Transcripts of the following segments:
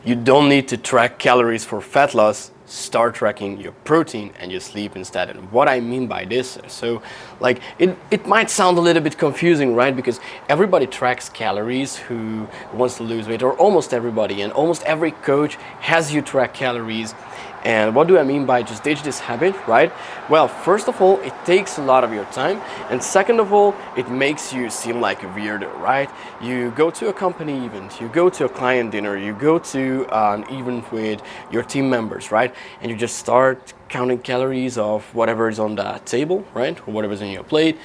you don't need to track calories for fat loss. Start tracking your protein and your sleep instead. And what I mean by this, so like it might sound a little bit confusing, right? Because everybody tracks calories who wants to lose weight, or almost everybody, and almost every coach has you track calories. And what do I mean by just ditch this habit, right? Well, first of all, it takes a lot of your time. And second of all, it makes you seem like a weirdo, right? You go to a company event, you go to a client dinner, you go to an event with your team members, right? And you just start counting calories of whatever is on the table, right? Or whatever's in your plate.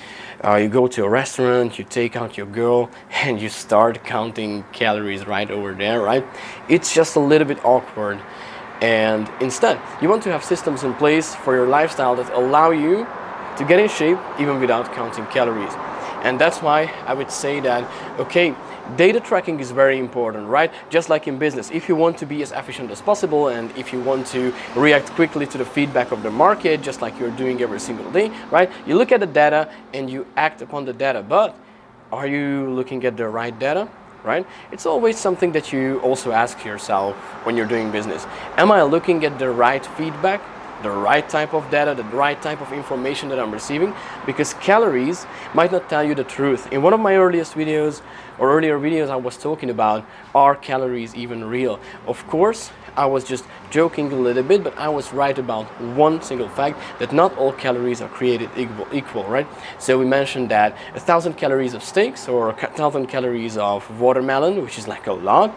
You go to a restaurant, you take out your girl, and you start counting calories right over there, right? It's just a little bit awkward. And instead, you want to have systems in place for your lifestyle that allow you to get in shape even without counting calories. And that's why I would say that, okay, data tracking is very important, right? Just like in business, if you want to be as efficient as possible and if you want to react quickly to the feedback of the market, just like you're doing every single day, right? You look at the data and you act upon the data, but are you looking at the right data? Right? It's always something that you also ask yourself when you're doing business. Am I looking at the right feedback, the right type of data, the right type of information that I'm receiving? Because calories might not tell you the truth. In one of my earlier videos, I was talking about, are calories even real? Of course, I was just joking a little bit, but I was right about one single fact, that not all calories are created equal, right? So we mentioned that 1,000 calories of steaks or 1,000 calories of watermelon, which is like a lot,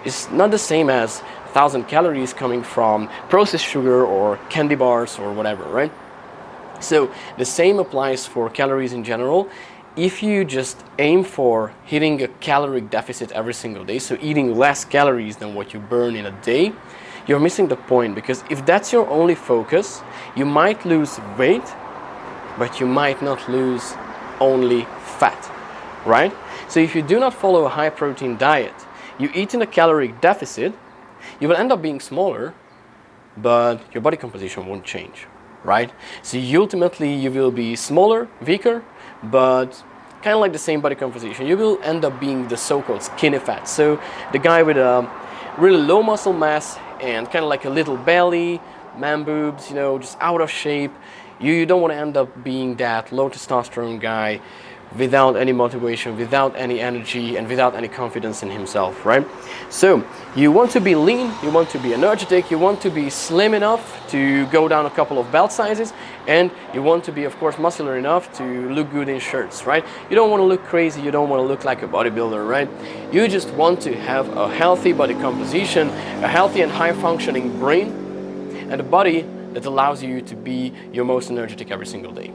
is not the same as 1,000 calories coming from processed sugar or candy bars or whatever, right? So the same applies for calories in general. If you just aim for hitting a caloric deficit every single day, so eating less calories than what you burn in a day, you're missing the point, because if that's your only focus, you might lose weight, but you might not lose only fat, right? So if you do not follow a high protein diet, you eat in a caloric deficit, you will end up being smaller, but your body composition won't change, right? So ultimately you will be smaller, weaker, but kind of like the same body composition. You will end up being the so-called skinny fat. So the guy with a really low muscle mass and kind of like a little belly, man boobs, you know, just out of shape. You don't want to end up being that low testosterone guy without any motivation, without any energy, and without any confidence in himself, right? So you want to be lean, you want to be energetic, you want to be slim enough to go down a couple of belt sizes, and you want to be, of course, muscular enough to look good in shirts, right? You don't want to look crazy, you don't want to look like a bodybuilder, right? You just want to have a healthy body composition, a healthy and high-functioning brain, and a body that allows you to be your most energetic every single day.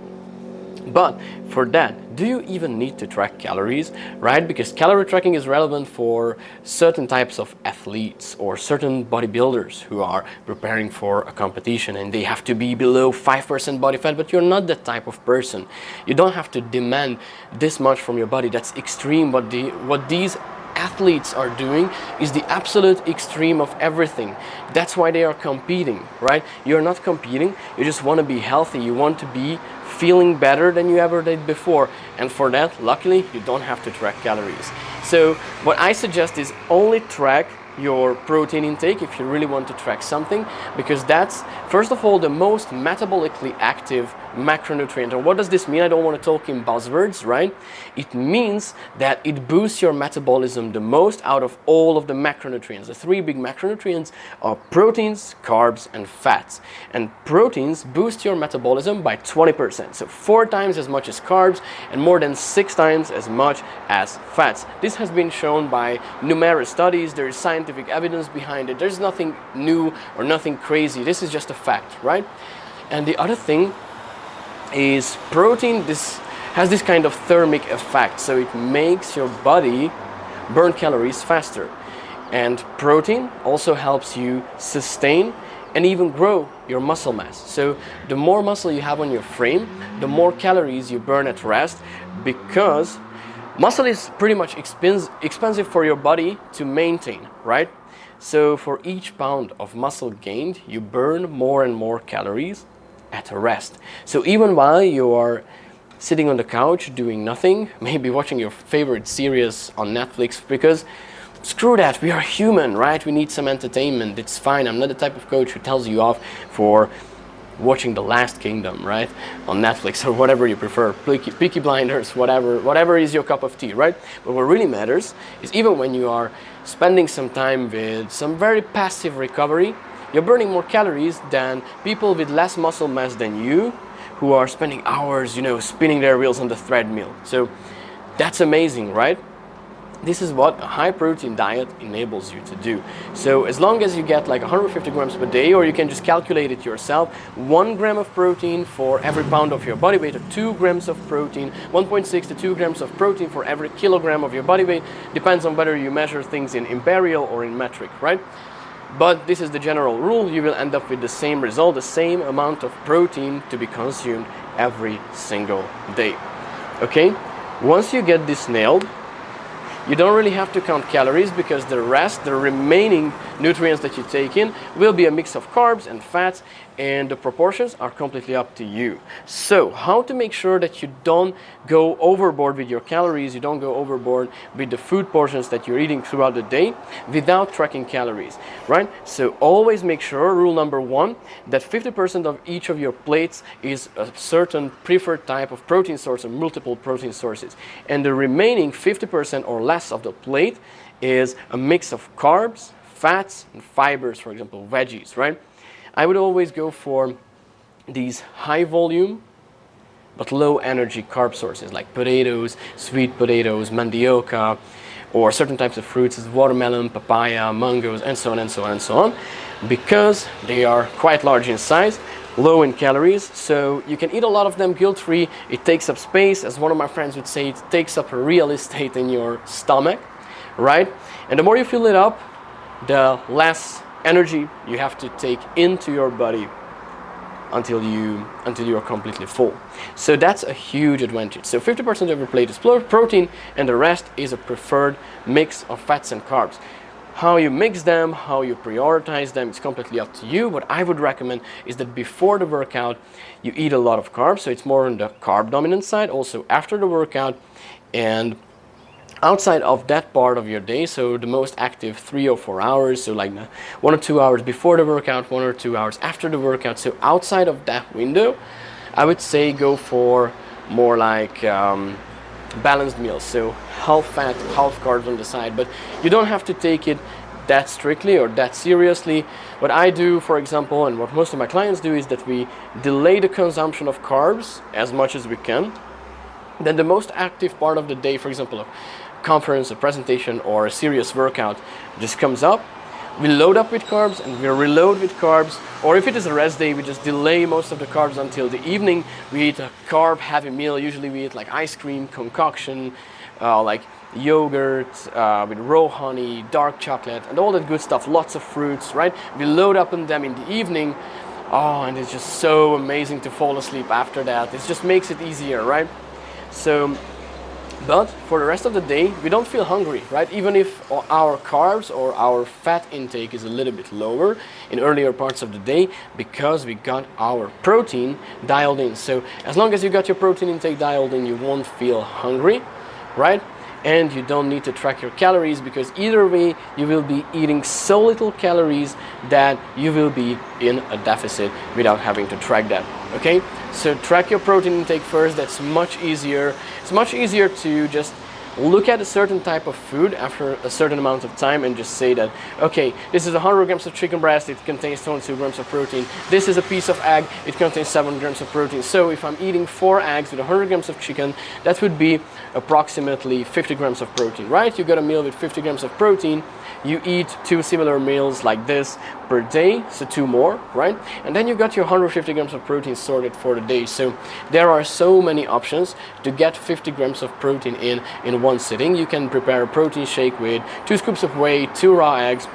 But for that, do you even need to track calories, right? Because calorie tracking is relevant for certain types of athletes or certain bodybuilders who are preparing for a competition and they have to be below 5% body fat, but you're not that type of person. You don't have to demand this much from your body. That's extreme. What these athletes are doing is the absolute extreme of everything. That's why they are competing, right? You're not competing, you just want to be healthy, you want to be feeling better than you ever did before, and for that, luckily, you don't have to track calories. So what I suggest is only track your protein intake if you really want to track something, because that's, first of all, the most metabolically active macronutrient. And what does this mean? I don't want to talk in buzzwords, right? It means that it boosts your metabolism the most out of all of the macronutrients. The three big macronutrients are proteins, carbs, and fats. And proteins boost your metabolism by 20%, so 4 times as much as carbs and more than 6 times as much as fats. This has been shown by numerous studies. There is scientific evidence behind it. There's nothing new or nothing crazy. This is just a fact, right? And the other thing is protein has this kind of thermic effect, so it makes your body burn calories faster. And protein also helps you sustain and even grow your muscle mass. So the more muscle you have on your frame, the more calories you burn at rest, because muscle is pretty much expensive for your body to maintain, right? So for each pound of muscle gained, you burn more and more calories at rest. So even while you are sitting on the couch doing nothing, maybe watching your favorite series on Netflix, because screw that, we are human, right? We need some entertainment, it's fine. I'm not the type of coach who tells you off for watching The Last Kingdom, right? On Netflix or whatever you prefer, Peaky Blinders, whatever is your cup of tea, right? But what really matters is even when you are spending some time with some very passive recovery, you're burning more calories than people with less muscle mass than you, who are spending hours, spinning their wheels on the treadmill. So that's amazing, right? This is what a high protein diet enables you to do. So as long as you get like 150 grams per day, or you can just calculate it yourself, 1 gram of protein for every pound of your body weight, or 2 grams of protein, 1.6 to 2 grams of protein for every kilogram of your body weight, depends on whether you measure things in imperial or in metric, right? But this is the general rule. You will end up with the same result, the same amount of protein to be consumed every single day. Okay? Once you get this nailed, you don't really have to count calories, because the remaining nutrients that you take in will be a mix of carbs and fats, and the proportions are completely up to you. So how to make sure that you don't go overboard with your calories, you don't go overboard with the food portions that you're eating throughout the day without tracking calories, right? So always make sure, rule number 1, that 50% of each of your plates is a certain preferred type of protein source or multiple protein sources. And the remaining 50% or less of the plate is a mix of carbs, fats, and fibers, for example, veggies, right? I would always go for these high volume but low energy carb sources like potatoes, sweet potatoes, mandioca, or certain types of fruits as watermelon, papaya, mangoes, and so on and so on and so on, because they are quite large in size, low in calories, so you can eat a lot of them guilt-free. It takes up space, as one of my friends would say, it takes up real estate in your stomach, right? And the more you fill it up, the less energy you have to take into your body until you are completely full. So that's a huge advantage. So 50% of your plate is protein, and the rest is a preferred mix of fats and carbs. How you mix them, how you prioritize them, it's completely up to you. What I would recommend is that before the workout, you eat a lot of carbs, so it's more on the carb dominant side. Also after the workout, and outside of that part of your day, so the most active 3 or 4 hours, so like 1 or 2 hours before the workout, 1 or 2 hours after the workout, so outside of that window, I would say go for more like balanced meals, so half fat, half carbs on the side. But you don't have to take it that strictly or that seriously. What I do, for example, and what most of my clients do, is that we delay the consumption of carbs as much as we can. Then the most active part of the day, for example, a conference, a presentation, or a serious workout just comes up. We load up with carbs and we reload with carbs. Or if it is a rest day, we just delay most of the carbs until the evening. We eat a carb heavy meal. Usually we eat like ice cream, concoction, like yogurt with raw honey, dark chocolate, and all that good stuff. Lots of fruits, right? We load up on them in the evening. Oh, and it's just so amazing to fall asleep after that. It just makes it easier, right? So, but for the rest of the day, we don't feel hungry, right? Even if our carbs or our fat intake is a little bit lower in earlier parts of the day, because we got our protein dialed in. So as long as you got your protein intake dialed in, you won't feel hungry, right? And you don't need to track your calories, because either way, you will be eating so little calories that you will be in a deficit without having to track that, okay? So track your protein intake first. That's much easier. It's much easier to just look at a certain type of food after a certain amount of time and just say that, okay, this is 100 grams of chicken breast, it contains 22 grams of protein. This is a piece of egg, it contains 7 grams of protein. So if I'm eating 4 eggs with 100 grams of chicken, that would be approximately 50 grams of protein, right? You got a meal with 50 grams of protein. You eat 2 similar meals like this per day, so 2 more, right? And then you got your 150 grams of protein sorted for the day. So there are so many options to get 50 grams of protein in one sitting. You can prepare a protein shake with 2 scoops of whey, 2 raw eggs,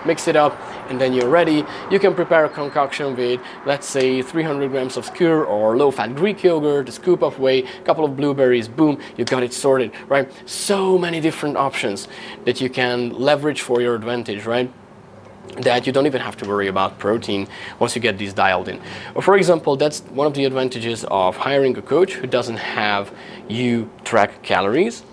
mix it up, and then you're ready. You can prepare a concoction with, let's say, 300 grams of skyr or low-fat Greek yogurt, a scoop of whey, a couple of blueberries, boom, you got it sorted, right? So many different options that you can leverage for your advantage, right? That you don't even have to worry about protein once you get these dialed in. Or for example, that's one of the advantages of hiring a coach who doesn't have you track calories,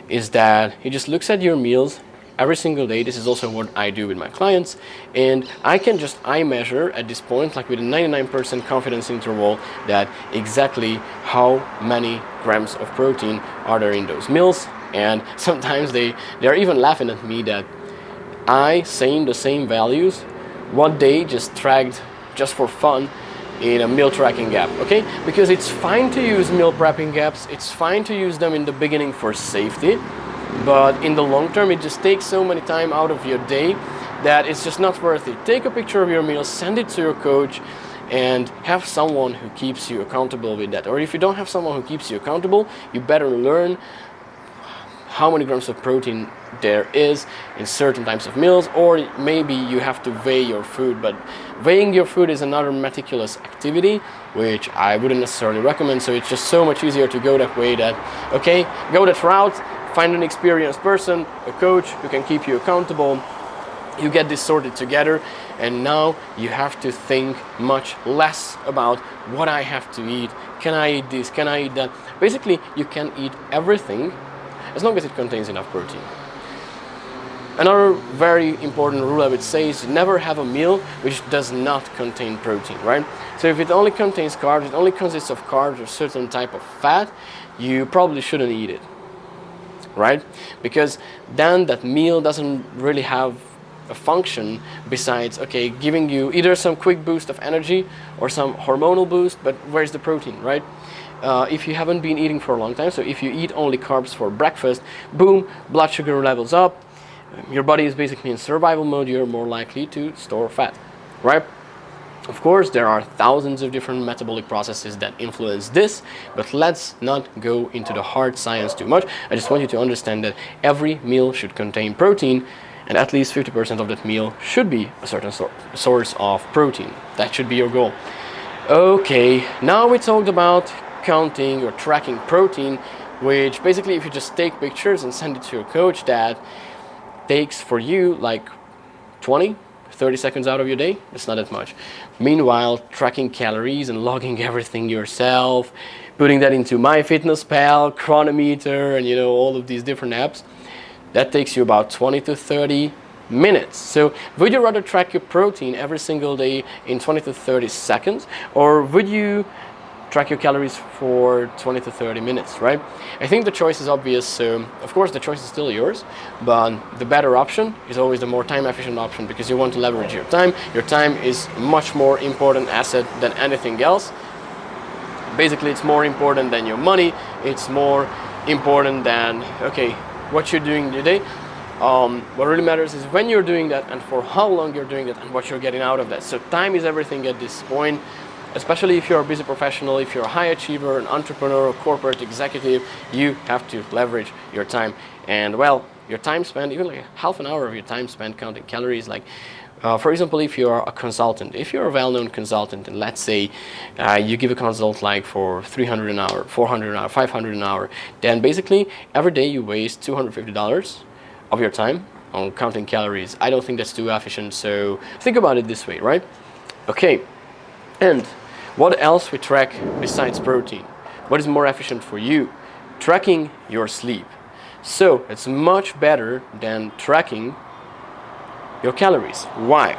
is that he just looks at your meals every single day. This is also what I do with my clients, and I can just measure at this point, like with a 99% confidence interval, that exactly how many grams of protein are there in those meals. And sometimes they're even laughing at me that I saying the same values one day just tracked just for fun in a meal tracking app, okay? Because it's fine to use meal prepping apps, it's fine to use them in the beginning for safety, but in the long term it just takes so many time out of your day that it's just not worth it. Take a picture of your meal, send it to your coach, and have someone who keeps you accountable with that. Or if you don't have someone who keeps you accountable, you better learn how many grams of protein there is in certain types of meals, or maybe you have to weigh your food. But weighing your food is another meticulous activity which I wouldn't necessarily recommend, so it's just so much easier to go that way, that okay, go that route, find an experienced person, a coach who can keep you accountable. You get this sorted together, and now you have to think much less about what I have to eat. Can I eat this? Can I eat that? Basically, you can eat everything as long as it contains enough protein. Another very important rule I would say is never have a meal which does not contain protein, right? So if it only contains carbs, it only consists of carbs or certain type of fat, you probably shouldn't eat it, right? Because then that meal doesn't really have a function besides, okay, giving you either some quick boost of energy or some hormonal boost, but where's the protein, right? If you haven't been eating for a long time, so if you eat only carbs for breakfast, boom, blood sugar levels up, your body is basically in survival mode, you're more likely to store fat, right? Of course, there are thousands of different metabolic processes that influence this, but let's not go into the hard science too much. I just want you to understand that every meal should contain protein, and at least 50% of that meal should be a certain source of protein. That should be your goal. Okay, now we talked about counting or tracking protein, which basically if you just take pictures and send it to your coach, that takes for you like 20-30 seconds out of your day. It's not that much. Meanwhile, tracking calories and logging everything yourself, putting that into MyFitnessPal, Chronometer, and all of these different apps, that takes you about 20 to 30 minutes. So would you rather track your protein every single day in 20 to 30 seconds, or would you track your calories for 20 to 30 minutes, right? I think the choice is obvious, so of course the choice is still yours, but the better option is always the more time efficient option, because you want to leverage your time. Your time is a much more important asset than anything else. Basically, it's more important than your money, it's more important than, okay, what you're doing today. What really matters is when you're doing that and for how long you're doing it and what you're getting out of that. So time is everything at this point. Especially if you're a busy professional, if you're a high achiever, an entrepreneur, a corporate executive, you have to leverage your time. And well, your time spent, even like half an hour of your time spent counting calories, like for example, if you're a consultant, if you're a well-known consultant, and let's say you give a consult like for $300 an hour, $400 an hour, $500 an hour, then basically every day you waste $250 of your time on counting calories. I don't think that's too efficient, so think about it this way, right? Okay, and what else we track besides protein? What is more efficient for you? Tracking your sleep. So it's much better than tracking your calories. Why?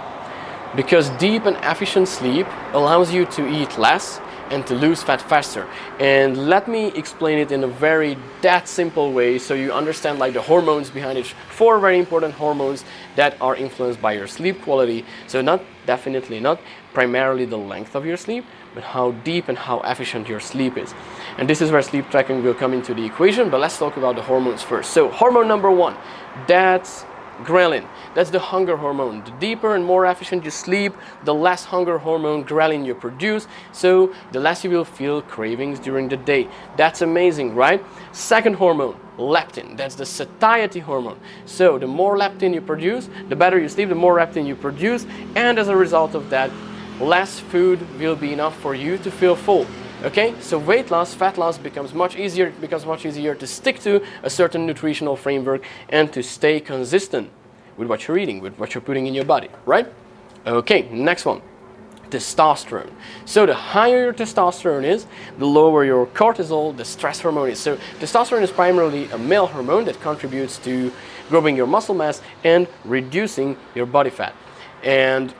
Because deep and efficient sleep allows you to eat less and to lose fat faster. And let me explain it in a very that simple way so you understand like the hormones behind it. 4 very important hormones that are influenced by your sleep quality. So definitely not primarily the length of your sleep, but how deep and how efficient your sleep is. And this is where sleep tracking will come into the equation, but let's talk about the hormones first. So hormone number 1, that's ghrelin. That's the hunger hormone. The deeper and more efficient you sleep, the less hunger hormone ghrelin you produce, so the less you will feel cravings during the day. That's amazing, right? Second hormone, leptin. That's the satiety hormone. So the more leptin you produce, the better you sleep, the more leptin you produce, and as a result of that, less food will be enough for you to feel full. Okay, so weight loss, fat loss becomes much easier. It becomes much easier to stick to a certain nutritional framework and to stay consistent with what you're eating, with what you're putting in your body, right? Okay, next one, testosterone. So the higher your testosterone is, the lower your cortisol, the stress hormone is. So testosterone is primarily a male hormone that contributes to growing your muscle mass and reducing your body fat. And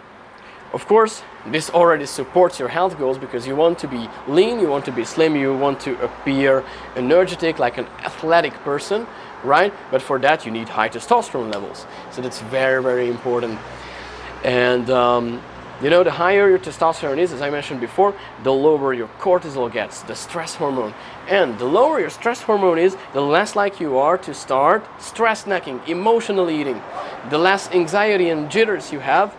of course, this already supports your health goals because you want to be lean, you want to be slim, you want to appear energetic like an athletic person, right? But for that you need high testosterone levels. So that's very, very important. And you know, the higher your testosterone is, as I mentioned before, the lower your cortisol gets, the stress hormone. And the lower your stress hormone is, the less like you are to start stress snacking, emotional eating. The less anxiety and jitters you have,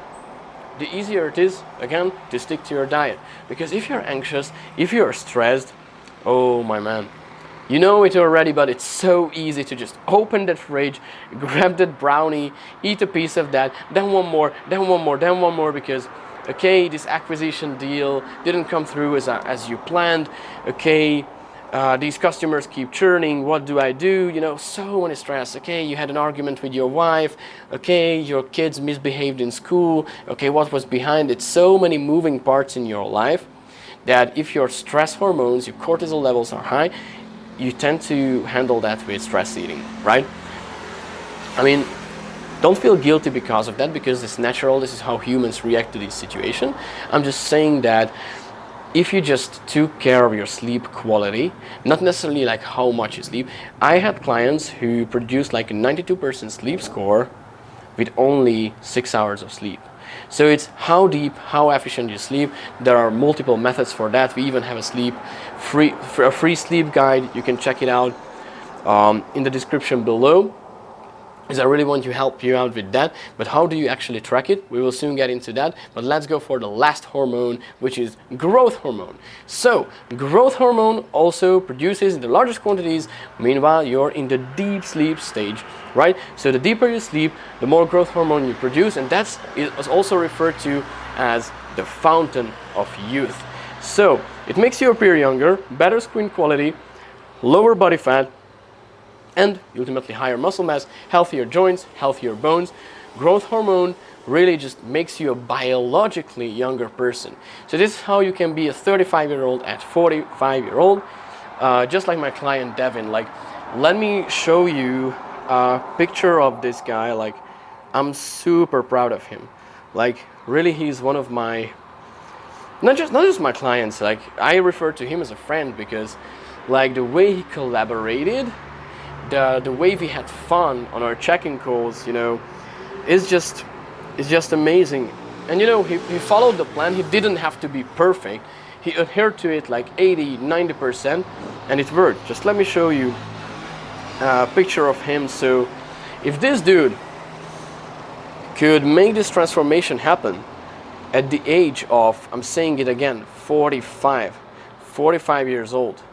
the easier it is, again, to stick to your diet. Because if you're anxious, if you're stressed, oh my man, you know it already, but it's so easy to just open that fridge, grab that brownie, eat a piece of that, then one more, then one more, then one more, because, okay, this acquisition deal didn't come through as you planned, okay, these customers keep churning, what do I do? You know, so many stress. Okay, you had an argument with your wife. Okay, your kids misbehaved in school. Okay, what was behind it? So many moving parts in your life that if your stress hormones, your cortisol levels are high, you tend to handle that with stress eating, right? I mean, don't feel guilty because of that, because it's natural. This is how humans react to this situation. I'm just saying that if you just took care of your sleep quality, not necessarily like how much you sleep. I had clients who produced like a 92% sleep score with only 6 hours of sleep. So it's how deep, how efficient you sleep. There are multiple methods for that. We even have a free sleep guide. You can check it out in the description below, because I really want to help you out with that. But how do you actually track it? We will soon get into that. But let's go for the last hormone, which is growth hormone. So growth hormone also produces in the largest quantities. Meanwhile, you're in the deep sleep stage, right? So the deeper you sleep, the more growth hormone you produce, and that's is also referred to as the fountain of youth. So it makes you appear younger, better skin quality, lower body fat, and ultimately higher muscle mass, healthier joints, healthier bones. Growth hormone really just makes you a biologically younger person. So this is how you can be a 35-year-old at 45-year-old. Just like my client Devin, like, let me show you a picture of this guy. Like, I'm super proud of him. Like, really, he's one of my, not just my clients, like, I refer to him as a friend, because like the way he collaborated, the way we had fun on our check-in calls, you know, is just amazing. And you know, he followed the plan. He didn't have to be perfect. He adhered to it like 80-90%, and it worked. Just let me show you a picture of him. So if this dude could make this transformation happen at the age of, I'm saying it again, 45 years old.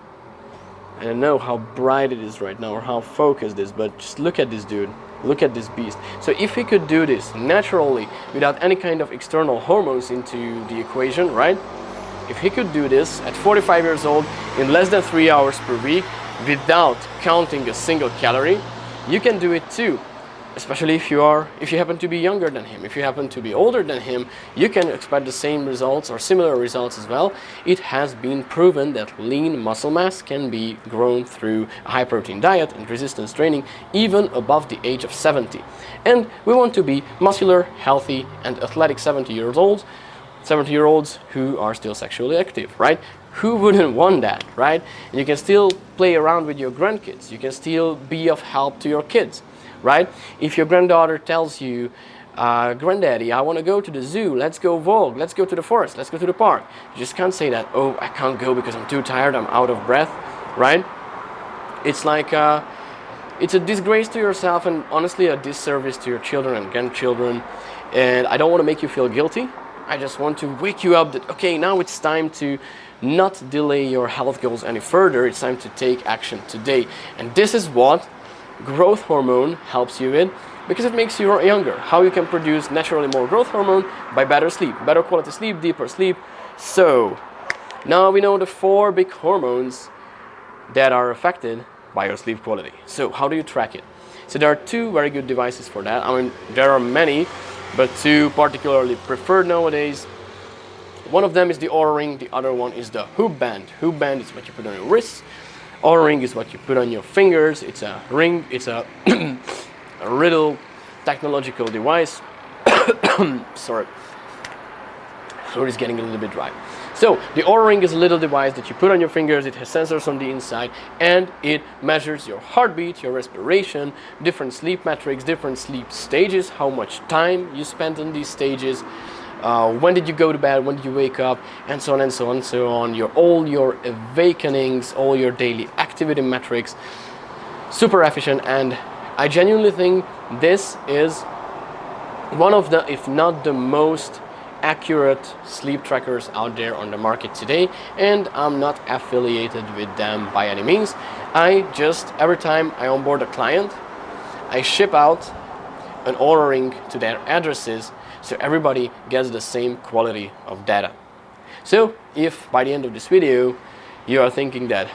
I don't know how bright it is right now or how focused it is, but just look at this dude. Look at this beast. So if he could do this naturally without any kind of external hormones into the equation, right? If he could do this at 45 years old in less than 3 hours per week without counting a single calorie, you can do it too. Especially if you happen to be younger than him. If you happen to be older than him, you can expect the same results or similar results as well. It has been proven that lean muscle mass can be grown through a high protein diet and resistance training even above the age of 70. And we want to be muscular, healthy, and athletic 70-year-olds who are still sexually active, right? Who wouldn't want that, right? And you can still play around with your grandkids. You can still be of help to your kids, right? If your granddaughter tells you, Granddaddy, I want to go to the zoo, let's go walk, let's go to the forest, let's go to the park. You just can't say that, oh, I can't go because I'm too tired, I'm out of breath, right? It's like, it's a disgrace to yourself and honestly a disservice to your children and grandchildren. And I don't want to make you feel guilty. I just want to wake you up that, okay, now it's time to not delay your health goals any further. It's time to take action today. And this is what growth hormone helps you with, because it makes you younger. How you can produce naturally more growth hormone? By better sleep, better quality sleep, deeper sleep. So now we know the 4 big hormones that are affected by your sleep quality. So how do you track it? So there are 2 very good devices for that. I mean, there are many, but 2 particularly preferred nowadays. One of them is the Oura Ring, the other one is the Hoop Band. Hoop Band is what you put on your wrists. Oura Ring is what you put on your fingers. It's a ring, it's a a little technological device. Sorry, throat is getting a little bit dry. So the Oura Ring is a little device that you put on your fingers. It has sensors on the inside, and it measures your heartbeat, your respiration, different sleep metrics, different sleep stages, how much time you spent on these stages, when did you go to bed, when did you wake up, and so on and so on and so on. All your awakenings, all your daily activity metrics. Super efficient, and I genuinely think this is one of the, if not the most accurate sleep trackers out there on the market today, and I'm not affiliated with them by any means. I just, every time I onboard a client, I ship out an Oura Ring to their addresses so everybody gets the same quality of data. So if by the end of this video you are thinking that,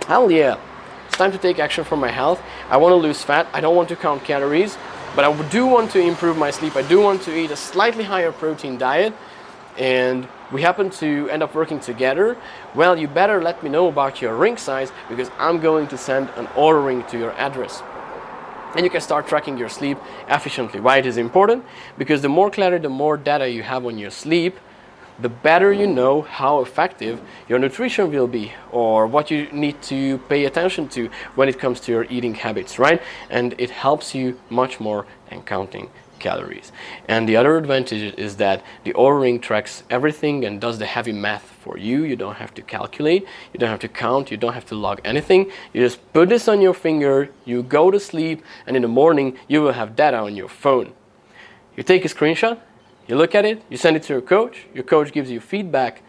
hell yeah, it's time to take action for my health, I want to lose fat, I don't want to count calories, but I do want to improve my sleep, I do want to eat a slightly higher protein diet, and we happen to end up working together, well, you better let me know about your ring size, because I'm going to send an Oura Ring to your address. And you can start tracking your sleep efficiently. Why it is important? Because the more clarity, the more data you have on your sleep, the better you know how effective your nutrition will be, or what you need to pay attention to when it comes to your eating habits, right? And it helps you much more than counting calories. And the other advantage is that the Oura Ring tracks everything and does the heavy math for you. You don't have to calculate, you don't have to count, you don't have to log anything. You just put this on your finger, you go to sleep, and in the morning you will have data on your phone. You take a screenshot, you look at it, you send it to your coach gives you feedback,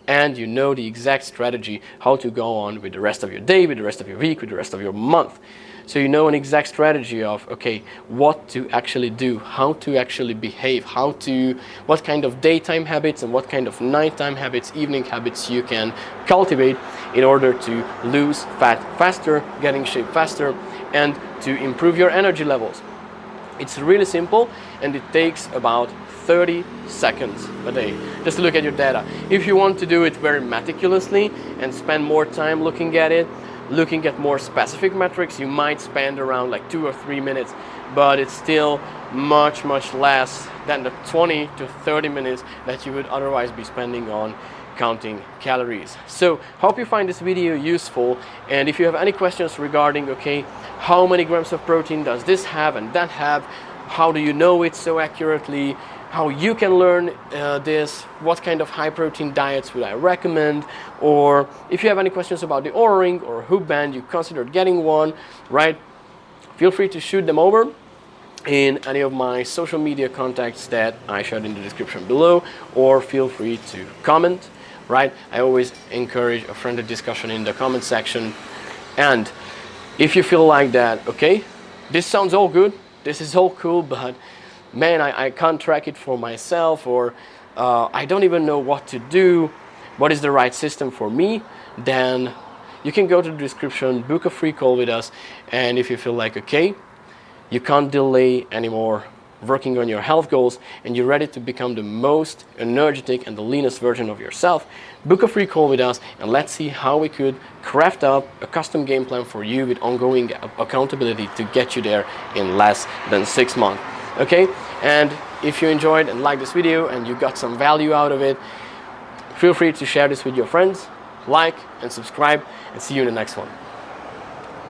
and you know the exact strategy how to go on with the rest of your day, with the rest of your week, with the rest of your month. So you know an exact strategy of, okay, what to actually do, how to actually behave, what kind of daytime habits and what kind of nighttime habits, evening habits you can cultivate in order to lose fat faster, get in shape faster, and to improve your energy levels. It's really simple, and it takes about 30 seconds a day just to look at your data. If you want to do it very meticulously and spend more time looking at it, looking at more specific metrics, you might spend around like 2 or 3 minutes, but it's still much less than the 20 to 30 minutes that you would otherwise be spending on counting calories. So hope you find this video useful, and if you have any questions regarding, okay, how many grams of protein does this have and that have, how do you know it so accurately, how you can learn this, what kind of high protein diets would I recommend, or if you have any questions about the Oura Ring or Hoop Band, you considered getting one, right? Feel free to shoot them over in any of my social media contacts that I shared in the description below, or feel free to comment, right? I always encourage a friendly discussion in the comment section. And if you feel like that, okay, this sounds all good, this is all cool, but man, I can't track it for myself, or I don't even know what to do, what is the right system for me, then you can go to the description, book a free call with us, and if you feel like, okay, you can't delay anymore working on your health goals, and you're ready to become the most energetic and the leanest version of yourself, book a free call with us, and let's see how we could craft up a custom game plan for you with ongoing accountability to get you there in less than 6 months. Okay, and if you enjoyed and liked this video and you got some value out of it, feel free to share this with your friends, like and subscribe, and see you in the next one.